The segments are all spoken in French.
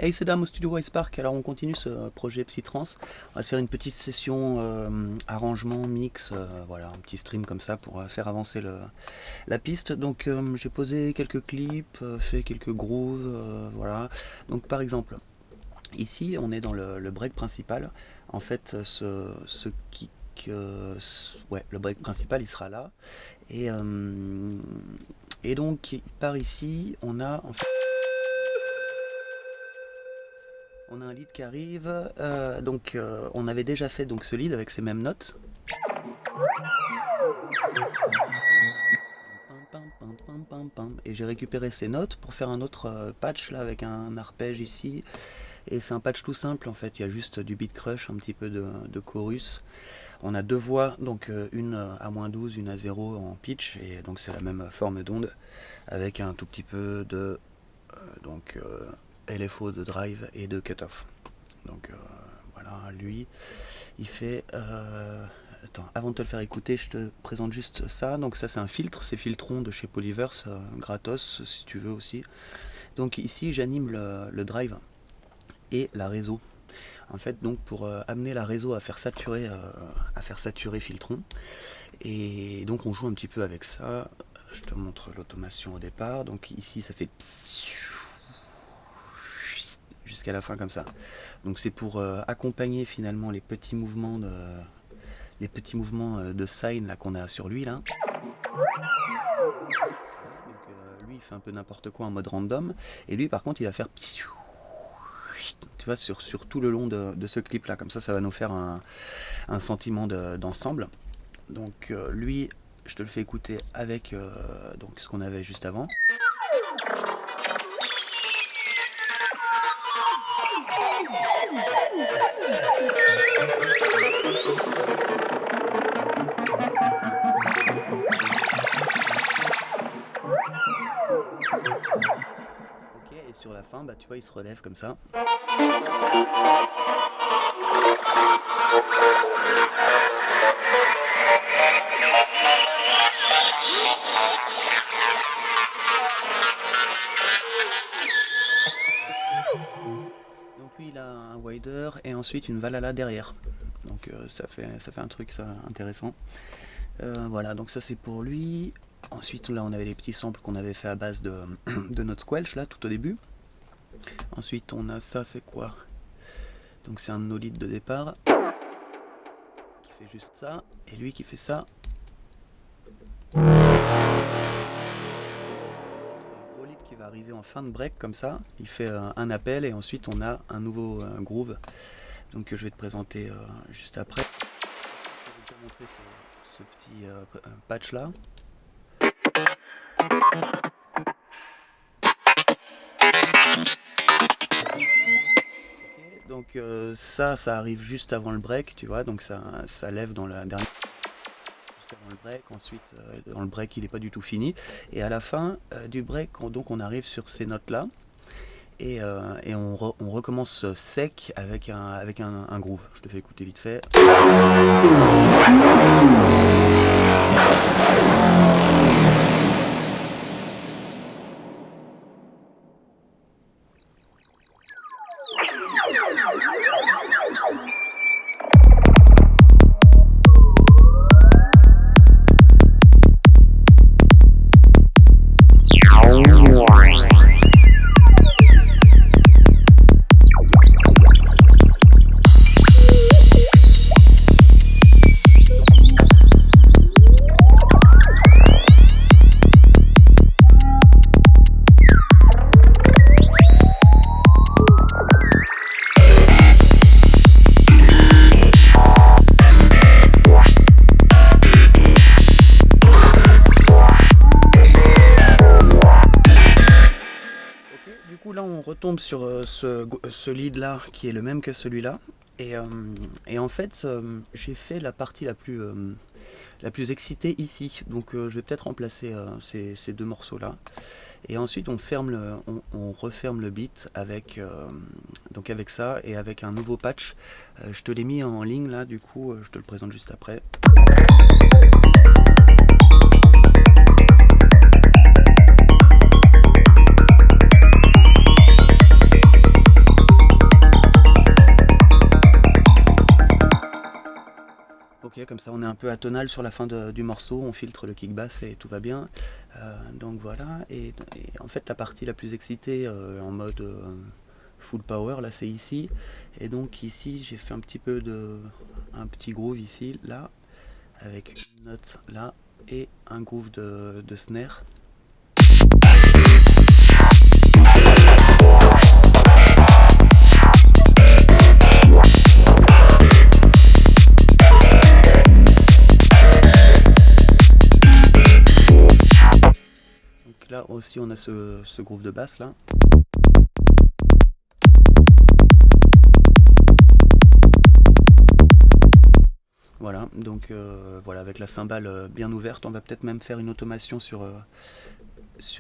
Hey, c'est Dame au studio Wisepark. Alors, on continue ce projet Psytrance. On va se faire une petite session arrangement, mix, voilà, un petit stream comme ça pour faire avancer la piste. Donc, j'ai posé quelques clips, fait quelques grooves, voilà. Donc, par exemple, ici, on est dans le break principal. En fait, ce kick, ouais, le break principal, il sera là. Et, euh, et donc, par ici, on a un lead qui arrive, on avait déjà fait donc ce lead avec ces mêmes notes. Et j'ai récupéré ces notes pour faire un autre patch là avec un arpège ici. Et c'est un patch tout simple en fait, il y a juste du beat crush, un petit peu de chorus. On a deux voix, donc une à -12, une à 0 en pitch, et donc c'est la même forme d'onde avec un tout petit peu de LFO de drive et de cutoff. Donc voilà, lui, il fait. Attends, avant de te le faire écouter, je te présente juste ça. Donc ça, c'est un filtre, c'est Filtron de chez Polyverse, gratos si tu veux aussi. Donc ici, j'anime le drive et la réseau. En fait, donc pour amener la réseau à faire saturer Filtron. Et donc on joue un petit peu avec ça. Je te montre l'automation au départ. Donc ici, ça fait jusqu'à la fin comme ça. Donc c'est pour accompagner finalement les petits mouvements de sign là qu'on a sur lui là. Donc lui il fait un peu n'importe quoi en mode random, et lui par contre il va faire, tu vois, sur tout le long de ce clip là, comme ça va nous faire un sentiment d'ensemble. Donc lui je te le fais écouter avec donc ce qu'on avait juste avant. Ok, et sur la fin, bah tu vois, il se relève comme ça. Donc lui, il a un wider et ensuite une Valhalla derrière. Donc ça fait un truc ça intéressant. Voilà, donc ça c'est pour lui. Ensuite là on avait les petits samples qu'on avait fait à base de notre squelch là tout au début. Ensuite on a ça, c'est quoi? Donc c'est un no-lead de départ qui fait juste ça, et lui qui fait ça. Un gros lead qui va arriver en fin de break comme ça. Il fait un appel et ensuite on a un nouveau groove. Donc je vais te présenter juste après. Je vais te montrer ce petit patch là. Okay, donc ça arrive juste avant le break, tu vois, donc ça lève dans la dernière, juste avant le break. Ensuite dans le break il n'est pas du tout fini, et à la fin du break donc on arrive sur ces notes là, et on recommence sec avec un groove. Je te fais écouter vite fait. Du coup là on retombe sur ce lead là qui est le même que celui-là, et en fait j'ai fait la partie la plus excitée ici, donc je vais peut-être remplacer ces deux morceaux là, et ensuite on referme le beat avec ça et avec un nouveau patch. Je te l'ai mis en ligne là, du coup je te le présente juste après. comme ça on est un peu atonal sur la fin du morceau, on filtre le kick bass et tout va bien. Donc voilà, et en fait la partie la plus excitée en mode full power, là c'est ici. Et donc ici j'ai fait un petit groove ici, là, avec une note là, et un groove de snare. Donc là aussi on a ce groove de basse là. Voilà, donc voilà, avec la cymbale bien ouverte, on va peut-être même faire une automation sur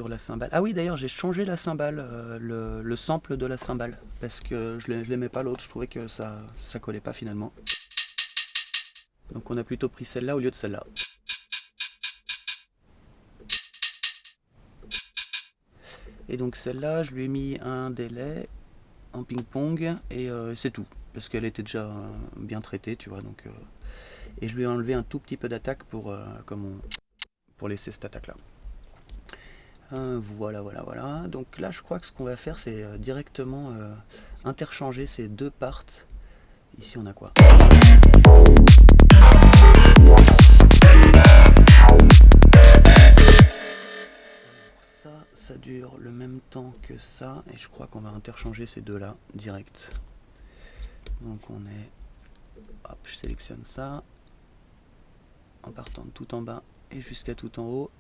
la cymbale. Ah oui, d'ailleurs j'ai changé la cymbale, le sample de la cymbale, parce que je l'aimais pas l'autre, je trouvais que ça collait pas finalement. Donc on a plutôt pris celle-là au lieu de celle-là. Et donc celle-là, je lui ai mis un délai en ping-pong, et c'est tout, parce qu'elle était déjà bien traitée, tu vois, donc... et je lui ai enlevé un tout petit peu d'attaque pour laisser cette attaque là. Voilà. Donc là je crois que ce qu'on va faire c'est directement interchanger ces deux parts. Ici on a quoi? Ça dure le même temps que ça, et je crois qu'on va interchanger ces deux là direct. Donc on est... Hop, je sélectionne ça en partant de tout en bas et jusqu'à tout en haut.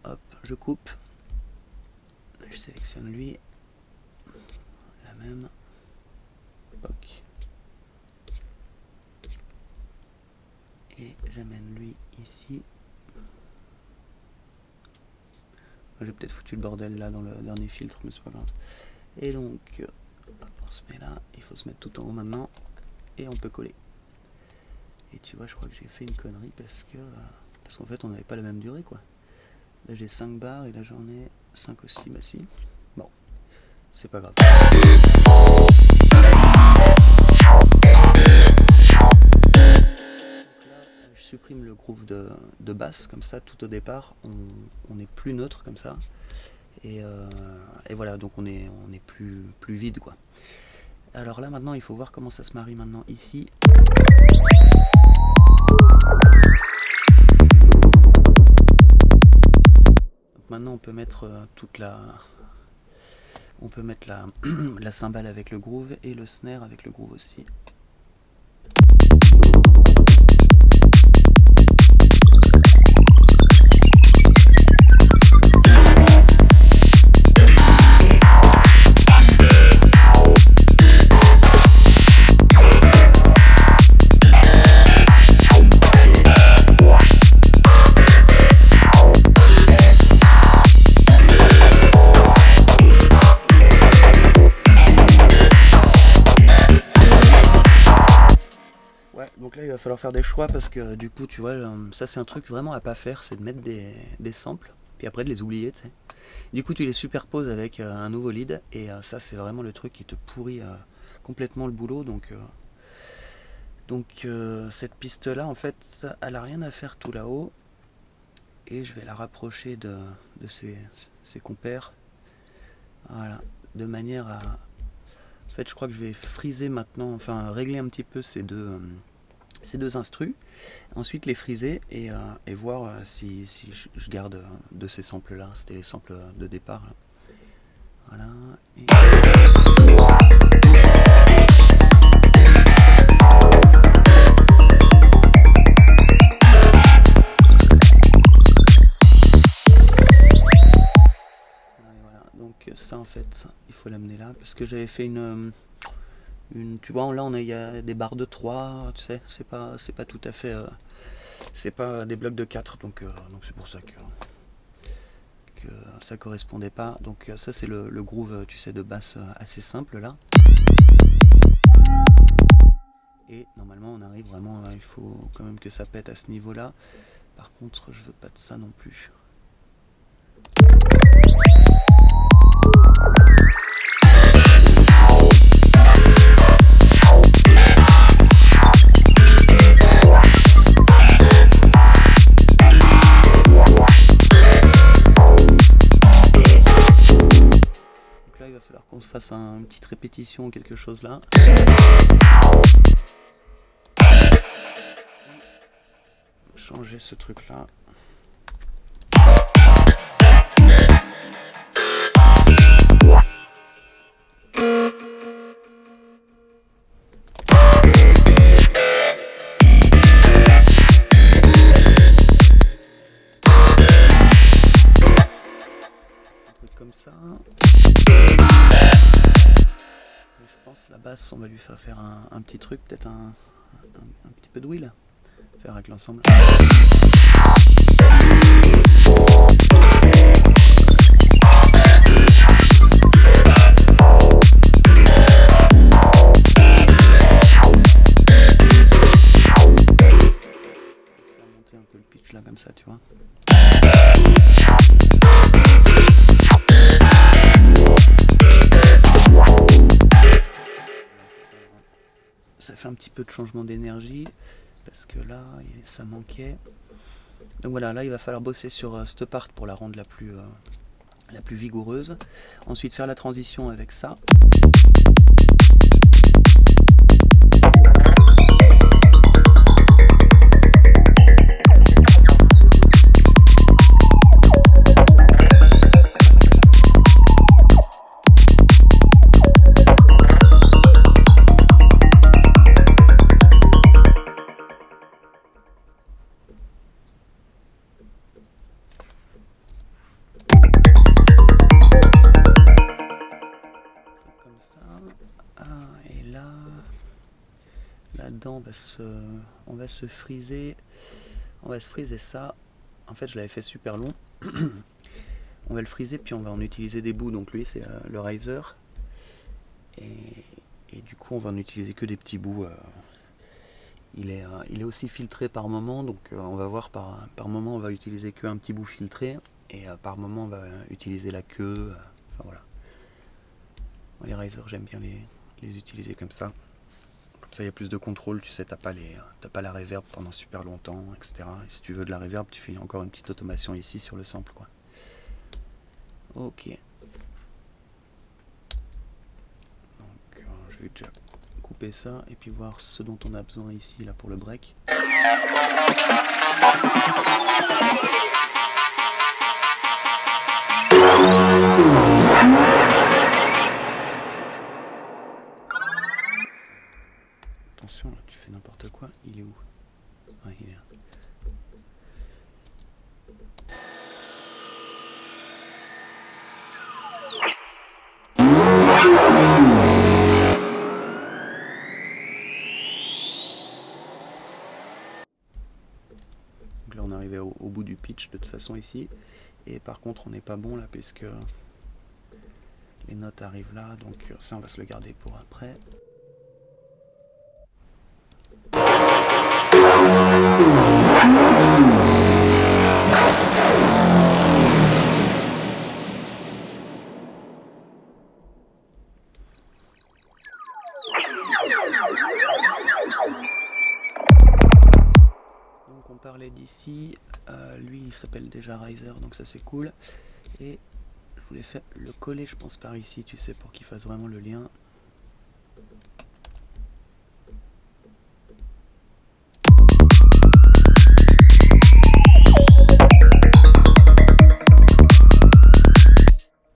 Hop, je coupe, je sélectionne lui, la même, poc, et j'amène lui ici. J'ai peut-être foutu le bordel là dans le dernier filtre, mais c'est pas grave. Et donc hop, on se met là, il faut se mettre tout en haut maintenant, et on peut coller. Et tu vois, je crois que j'ai fait une connerie parce qu'en fait on n'avait pas la même durée quoi. Là j'ai 5 barres et là j'en ai 5 aussi, bah si. Bon, c'est pas grave. Donc là, je supprime le groove de basse, comme ça tout au départ on est plus neutre comme ça. Et voilà, donc on est plus vide quoi. Alors là maintenant il faut voir comment ça se marie maintenant ici. Maintenant on peut mettre on peut mettre la cymbale avec le groove et le snare avec le groove aussi. Donc là il va falloir faire des choix parce que du coup tu vois, ça c'est un truc vraiment à pas faire, c'est de mettre des samples puis après de les oublier, tu sais. Du coup tu les superposes avec un nouveau lead et ça c'est vraiment le truc qui te pourrit complètement le boulot. Donc cette piste là en fait elle a rien à faire tout là-haut et je vais la rapprocher de ses compères, voilà, de manière à... En fait je crois que je vais friser maintenant, enfin régler un petit peu ces deux instrus, ensuite les friser et voir si je garde de ces samples là, c'était les samples de départ là. Voilà. Voilà, donc ça en fait il faut l'amener là parce que j'avais fait tu vois là il y a des barres de 3, tu sais, c'est pas tout à fait c'est pas des blocs de 4, donc c'est pour ça que ça correspondait pas. Donc ça c'est le groove, tu sais, de basse assez simple là, et normalement on arrive vraiment, il faut quand même que ça pète à ce niveau là. Par contre je veux pas de ça non plus. là il va falloir qu'on se fasse une petite répétition ou quelque chose là. Changer ce truc là. Comme ça. Et je pense la basse, on va lui faire un petit truc, peut-être un petit peu de wheel, faire avec l'ensemble. Monter un peu le pitch là comme ça, tu vois. Ça fait un petit peu de changement d'énergie parce que là ça manquait. Donc voilà, là il va falloir bosser sur cette part pour la rendre la plus vigoureuse. Ensuite faire la transition avec ça. Et là-dedans on va se friser ça. En fait je l'avais fait super long. On va le friser puis on va en utiliser des bouts. Donc lui c'est le riser et du coup on va en utiliser que des petits bouts. Il est aussi filtré par moment, donc on va voir par moment on va utiliser qu'un petit bout filtré et par moment on va utiliser la queue. Enfin voilà. Les risers j'aime bien les utiliser comme ça. Comme ça il y a plus de contrôle, tu sais, t'as pas la reverb pendant super longtemps, etc. Et si tu veux de la reverb, tu fais encore une petite automation ici sur le sample, quoi. Ok. Donc je vais déjà couper ça et puis voir ce dont on a besoin ici là pour le break. Attention, là, tu fais n'importe quoi. Il est où? Ah, il est là. Donc là, on est arrivé au bout du pitch de toute façon ici. Et par contre, on n'est pas bon là puisque les notes arrivent là. Donc ça, on va se le garder pour après. Donc on parlait d'ici, lui il s'appelle déjà Riser, donc ça c'est cool. Et je voulais faire le coller, je pense, par ici, tu sais, pour qu'il fasse vraiment le lien.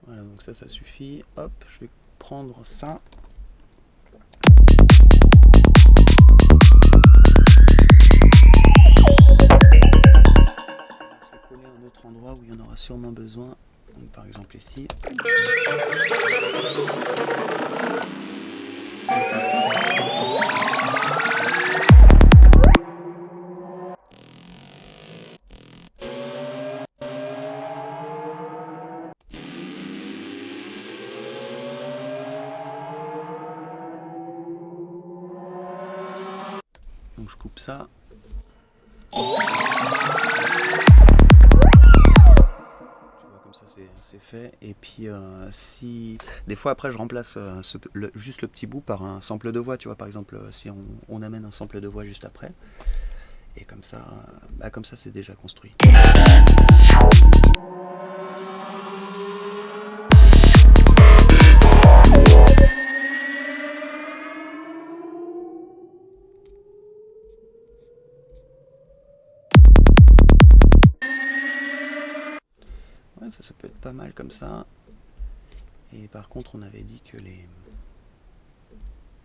Voilà, donc ça suffit. Hop, je vais prendre ça. À un autre endroit où il y en aura sûrement besoin, donc par exemple ici. Donc je coupe ça. C'est fait. Et puis si des fois après je remplace juste le petit bout par un sample de voix, tu vois, par exemple si on amène un sample de voix juste après, et comme ça c'est déjà construit. pas mal comme ça. Et par contre on avait dit que les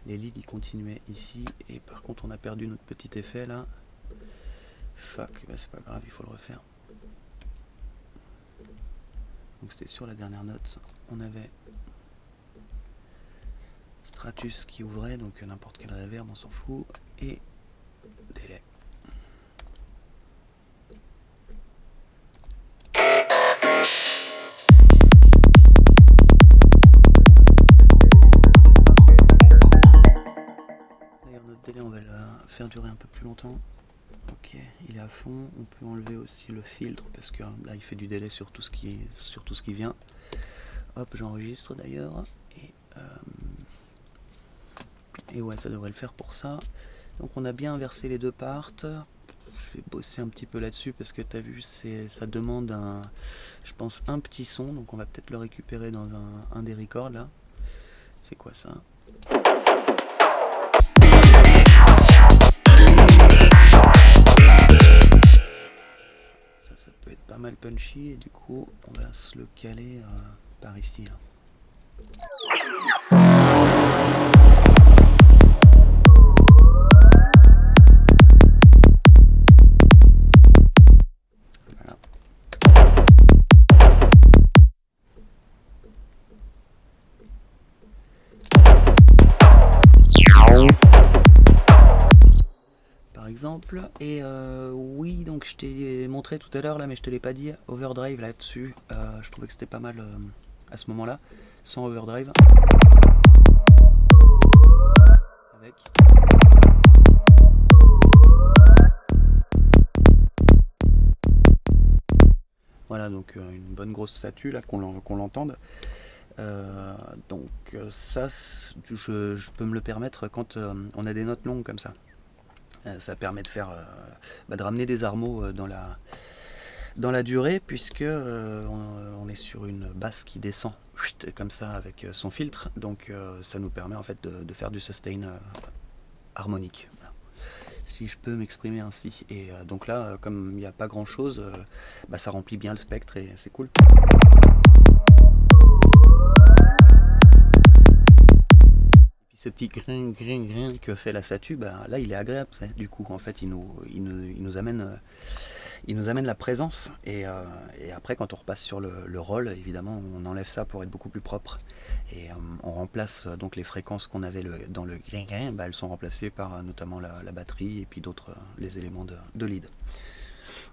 leads ils continuaient ici, et par contre on a perdu notre petit effet là. Fuck, bah c'est pas grave, il faut le refaire. Donc c'était sur la dernière note, on avait Stratus qui ouvrait, donc n'importe quel reverb, on s'en fout, et délai. D'ailleurs notre délai on va le faire durer un peu plus longtemps. Ok, il est à fond, on peut enlever aussi le filtre parce que là il fait du délai sur tout ce qui vient. Hop, j'enregistre d'ailleurs, et ouais, ça devrait le faire pour ça. Donc on a bien inversé les deux parts. Je vais bosser un petit peu là-dessus parce que tu as vu, ça demande je pense un petit son, donc on va peut-être le récupérer dans un des records là. C'est quoi ça? Ça peut être pas mal punchy, et du coup on va se le caler par ici là. Par exemple, et oui, donc je t'ai montré tout à l'heure là, mais je te l'ai pas dit, overdrive là-dessus, je trouvais que c'était pas mal à ce moment-là, sans overdrive. Avec. Voilà, donc une bonne grosse statue là, qu'on l'entende. Donc ça, je peux me le permettre quand on a des notes longues comme ça. Ça permet de faire, de ramener des armeaux dans la durée, puisque on est sur une basse qui descend comme ça avec son filtre, donc ça nous permet en fait de faire du sustain harmonique, si je peux m'exprimer ainsi. Et donc là, comme il n'y a pas grand chose, ça remplit bien le spectre et c'est cool. Ce petit grain que fait la statue, là il est agréable. Du coup, en fait, il nous amène la présence. Et après, quand on repasse sur le roll, évidemment, on enlève ça pour être beaucoup plus propre. Et on remplace donc les fréquences qu'on avait dans le grain, elles sont remplacées par notamment la batterie et puis d'autres les éléments de lead.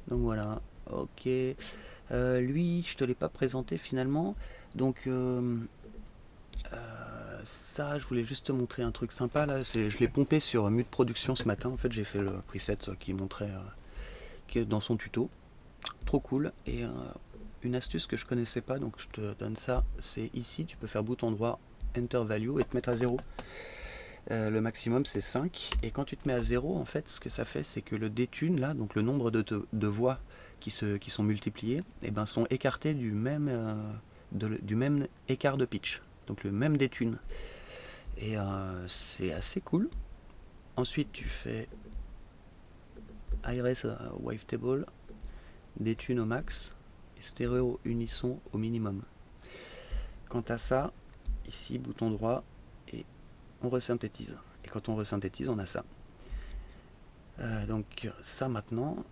Donc voilà, ok. Lui, je te l'ai pas présenté finalement. Donc ça, je voulais juste te montrer un truc sympa là. Je l'ai pompé sur Mute Production ce matin. En fait, j'ai fait le preset qui montrait qui est dans son tuto. Trop cool. Et une astuce que je connaissais pas, donc je te donne ça. C'est ici, tu peux faire bouton droit, Enter Value et te mettre à 0. Le maximum c'est 5. Et quand tu te mets à 0, en fait, ce que ça fait, c'est que le détune là, donc le nombre de voix qui sont multipliées, sont écartés du même écart de pitch. Donc le même détune. Et c'est assez cool. Ensuite tu fais IRS Wavetable, détune au max et stéréo unisson au minimum. Quant à ça, ici bouton droit et on resynthétise. Et quand on resynthétise, on a ça. Donc ça maintenant,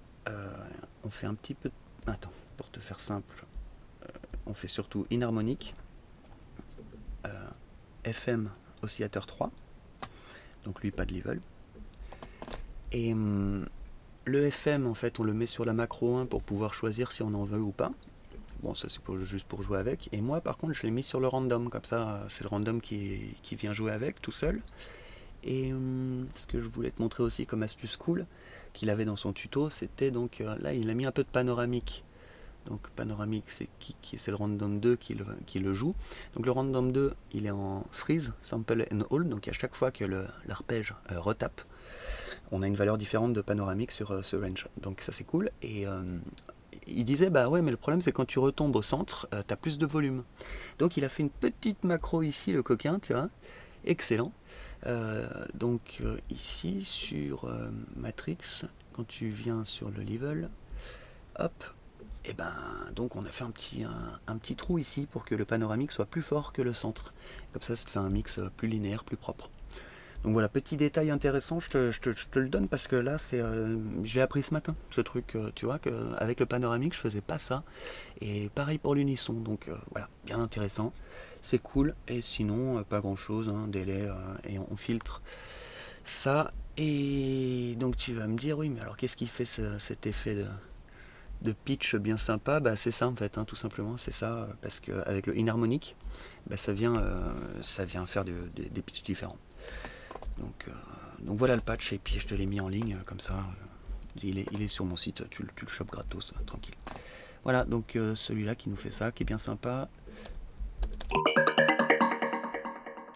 on fait un petit peu... Attends, pour te faire simple, on fait surtout inharmonique, FM oscillateur 3, donc lui pas de level. Et le FM en fait on le met sur la macro 1 pour pouvoir choisir si on en veut ou pas. Bon, ça c'est juste pour jouer avec. Et moi par contre je l'ai mis sur le random, comme ça c'est le random qui vient jouer avec tout seul. Et ce que je voulais te montrer aussi comme astuce cool qu'il avait dans son tuto, c'était donc là il a mis un peu de panoramique. Donc panoramique c'est c'est le random 2 qui le joue. Donc le random 2 il est en freeze, sample and hold, donc à chaque fois que l'arpège retape, on a une valeur différente de panoramique sur ce range. Donc ça c'est cool. Et il disait bah ouais, mais le problème c'est quand tu retombes au centre, t'as plus de volume. Donc il a fait une petite macro ici, le coquin, tu vois, excellent. Donc ici sur Matrix, quand tu viens sur le level, hop, Et ben donc on a fait un petit trou ici pour que le panoramique soit plus fort que le centre. Comme ça te fait un mix plus linéaire, plus propre. Donc voilà, petit détail intéressant, je te le donne parce que là, je l'ai appris ce matin, ce truc, tu vois, qu'avec le panoramique, je faisais pas ça. Et pareil pour l'unisson, donc voilà, bien intéressant, c'est cool. Et sinon, pas grand chose, hein, délai, et on filtre ça. Et donc tu vas me dire, oui, mais alors qu'est-ce qui fait cet effet de pitch bien sympa? Bah, c'est ça en fait, hein, tout simplement, c'est ça, parce qu'avec le inharmonique, bah, ça vient faire des pitchs différents. Donc, euh, donc voilà le patch, et puis je te l'ai mis en ligne comme ça. Il est sur mon site, tu le chopes gratos, tranquille. Voilà, donc celui-là qui nous fait ça, qui est bien sympa, qui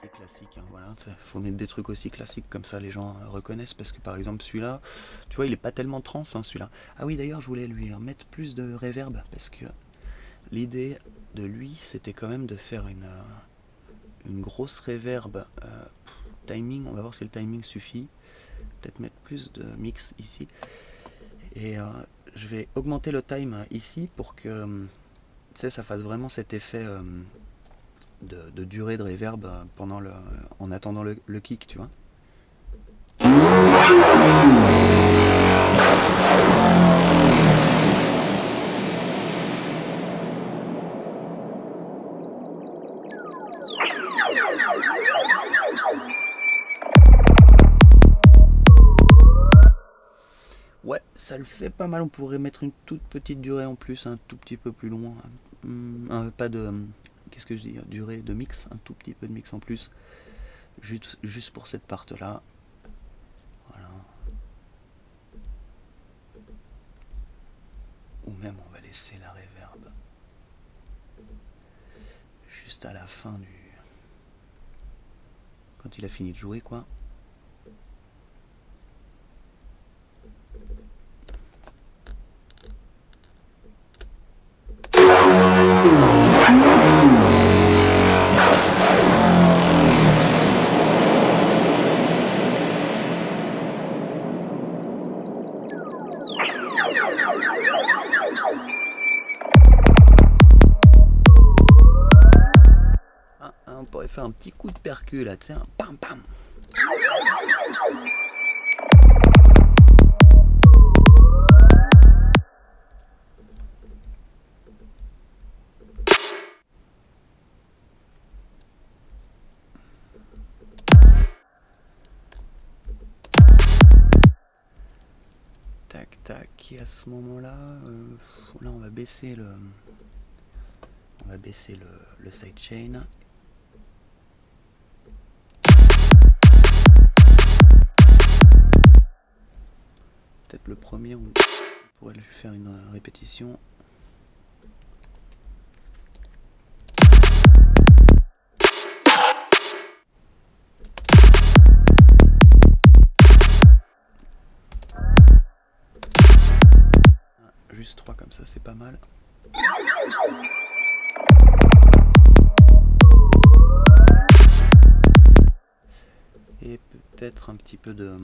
est classique. Hein, voilà, faut mettre des trucs aussi classiques comme ça, les gens reconnaissent. Parce que par exemple celui-là, tu vois, il est pas tellement trans, hein, celui-là. Ah oui, d'ailleurs, je voulais lui mettre plus de reverb parce que l'idée de lui, c'était quand même de faire une grosse reverb. Timing, on va voir si le timing suffit. Peut-être mettre plus de mix ici. Et je vais augmenter le time ici pour que ça fasse vraiment cet effet de durée de reverb en attendant le kick, tu vois. Ouais, ça le fait pas mal. On pourrait mettre une toute petite durée en plus, un tout petit peu plus loin. Pas de. Qu'est-ce que je dis? Durée de mix, un tout petit peu de mix en plus. Juste pour cette part-là. Voilà. Ou même on va laisser la reverb juste à la fin du. Quand il a fini de jouer, quoi. On pourrait faire un petit coup de percu là, tu sais, un pam pam. Tac tac, et à ce moment-là, là on va baisser le sidechain. Peut-être le premier, on pourrait lui faire une répétition. Juste 3 comme ça, c'est pas mal. Et peut-être un petit peu de...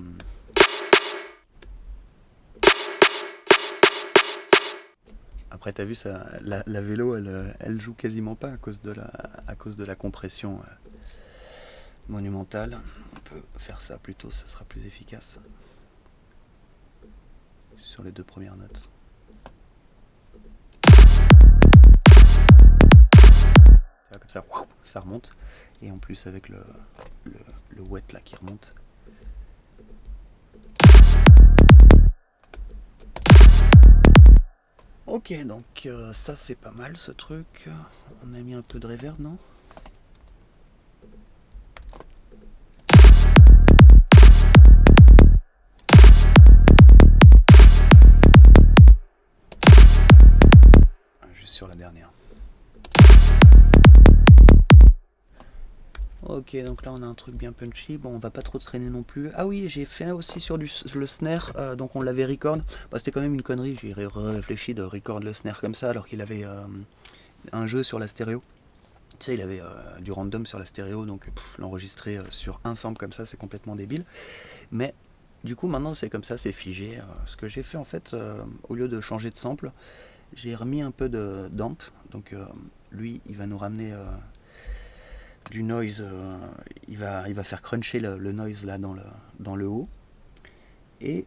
Après, t'as vu, ça, la vélo, elle joue quasiment pas à cause de la compression monumentale. On peut faire ça plutôt, ça sera plus efficace. Sur les 2 premières notes. Comme ça, ça remonte. Et en plus avec le wet là qui remonte. Ok, donc ça c'est pas mal ce truc. On a mis un peu de reverb, non? Juste sur la dernière. Ok, donc là on a un truc bien punchy. Bon, on va pas trop traîner non plus. Ah oui, j'ai fait aussi sur le snare, donc on l'avait record. Bah, c'était quand même une connerie, j'ai réfléchi de record le snare comme ça alors qu'il avait un jeu sur la stéréo. Tu sais, il avait du random sur la stéréo, donc l'enregistrer sur un sample comme ça, c'est complètement débile. Mais du coup, maintenant c'est comme ça, c'est figé. Ce que j'ai fait en fait, au lieu de changer de sample, J'ai remis un peu d'amp, donc lui il va nous ramener du noise, il va faire cruncher le noise là dans le haut, et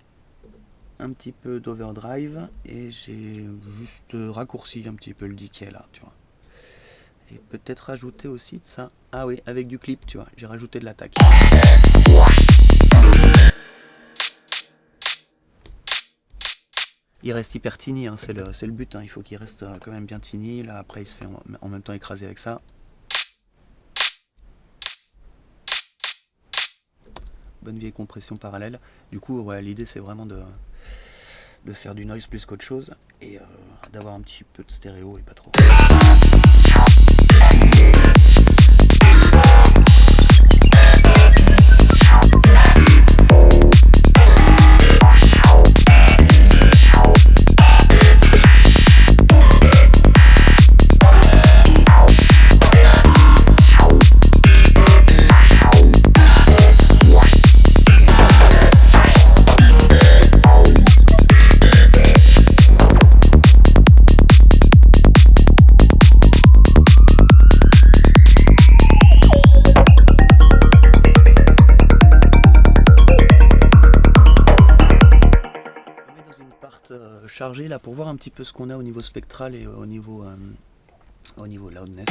un petit peu d'overdrive, et j'ai juste raccourci un petit peu le decay là, tu vois. Et peut-être rajouter aussi de ça. Ah oui, avec du clip, tu vois, j'ai rajouté de l'attaque. Il reste hyper tiny, hein, c'est le but, hein, il faut qu'il reste quand même bien tiny. Là après il se fait en même temps écraser avec ça. Bonne vieille compression parallèle. Du coup, ouais, l'idée c'est vraiment de faire du noise plus qu'autre chose, et d'avoir un petit peu de stéréo et pas trop. Chargé là pour voir un petit peu ce qu'on a au niveau spectral et au niveau loudness.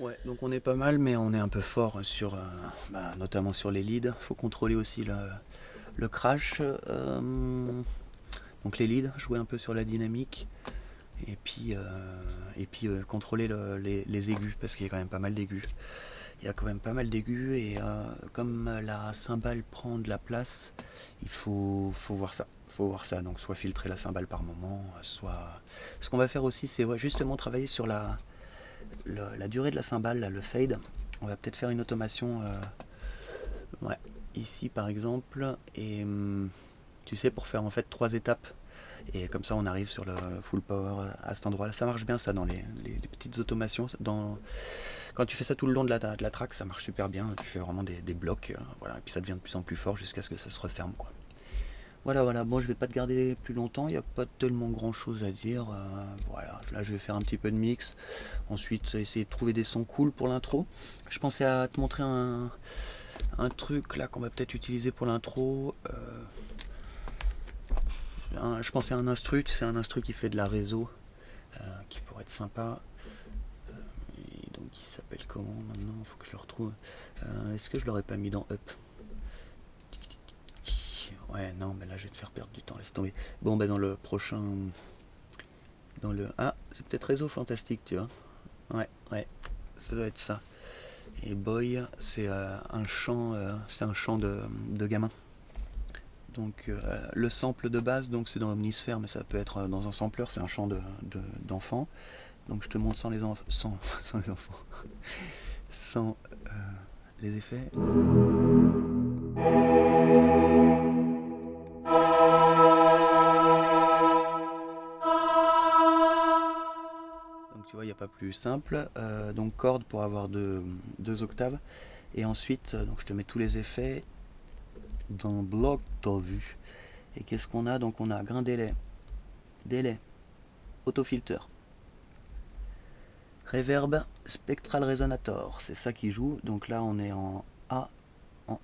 Ouais, donc on est pas mal, mais on est un peu fort sur notamment sur les leads. Faut contrôler aussi le crash, donc les leads, jouer un peu sur la dynamique. Et puis contrôler les aigus, parce qu'il y a quand même pas mal d'aigus. Il y a quand même pas mal d'aigus, et comme la cymbale prend de la place, il faut voir ça. Faut voir ça, donc soit filtrer la cymbale par moment, soit... Ce qu'on va faire aussi, c'est justement travailler sur la durée de la cymbale, là, le fade. On va peut-être faire une automation ouais, ici par exemple, et tu sais, pour faire en fait 3 étapes. Et comme ça on arrive sur le full power à cet endroit là. Ça marche bien ça dans les petites automations. Quand tu fais ça tout le long de la track, ça marche super bien. Tu fais vraiment des blocs, voilà, et puis ça devient de plus en plus fort jusqu'à ce que ça se referme, quoi. Voilà, bon, je vais pas te garder plus longtemps, il n'y a pas tellement grand chose à dire. Voilà, là je vais faire un petit peu de mix. Ensuite essayer de trouver des sons cool pour l'intro. Je pensais à te montrer un truc là qu'on va peut-être utiliser pour l'intro. Je pensais à un instru, c'est un instru qui fait de la réseau, qui pourrait être sympa. Et donc il s'appelle comment maintenant? Il faut que je le retrouve. Est-ce que je l'aurais pas mis dans Up? Ouais, non, mais là je vais te faire perdre du temps, laisse tomber. Bon, dans le prochain. Ah, c'est peut-être Réseau Fantastique, tu vois. Ouais, ça doit être ça. Et Boy, c'est un chant, de gamin. Donc le sample de base, donc c'est dans Omnisphere, mais ça peut être dans un sampler, c'est un chant d'enfant. Donc je te montre sans les enfants, sans les enfants, sans les effets. Donc tu vois, il n'y a pas plus simple. Donc corde pour avoir deux octaves. Et ensuite, donc je te mets tous les effets dans bloc, t'as vu. Et qu'est-ce qu'on a? Donc on a grain délai, autofilter, reverb, spectral resonator, c'est ça qui joue. Donc là on est en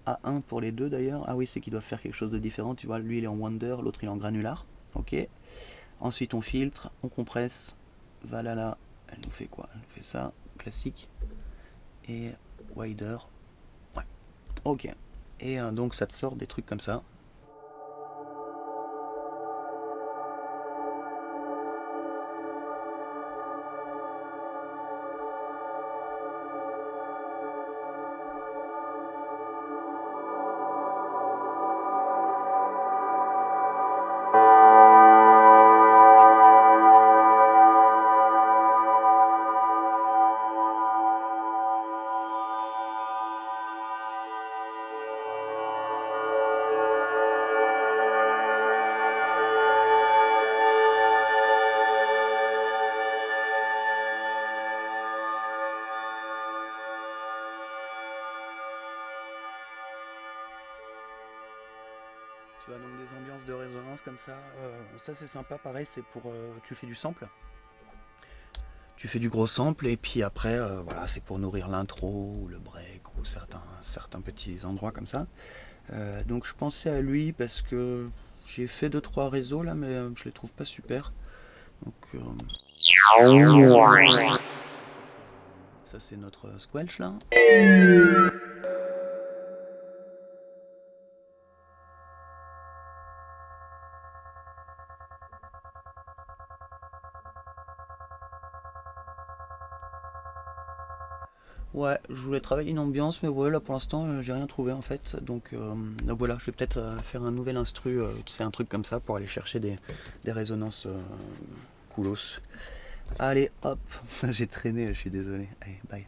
A1 pour les deux d'ailleurs. Ah oui, c'est qu'ils doivent faire quelque chose de différent. Tu vois, lui il est en Wonder, l'autre il est en granular. Ok. Ensuite on filtre, on compresse. Valhalla, elle nous fait quoi? Elle nous fait ça, classique. Et wider. Ouais. Ok. Et donc ça te sort des trucs comme ça. Tu as donc des ambiances de résonance comme ça. Ça c'est sympa, pareil, c'est pour... tu fais du sample. Tu fais du gros sample et puis après, voilà, c'est pour nourrir l'intro ou le break ou certains petits endroits comme ça. Donc je pensais à lui parce que j'ai fait deux trois réseaux là, mais je les trouve pas super. Donc ça c'est notre squelch là. Ouais, je voulais travailler une ambiance, mais ouais, là pour l'instant, j'ai rien trouvé en fait. Donc voilà, je vais peut-être faire un nouvel instru, tu sais, un truc comme ça pour aller chercher des résonances coolos. Allez, hop, j'ai traîné, je suis désolé. Allez, bye.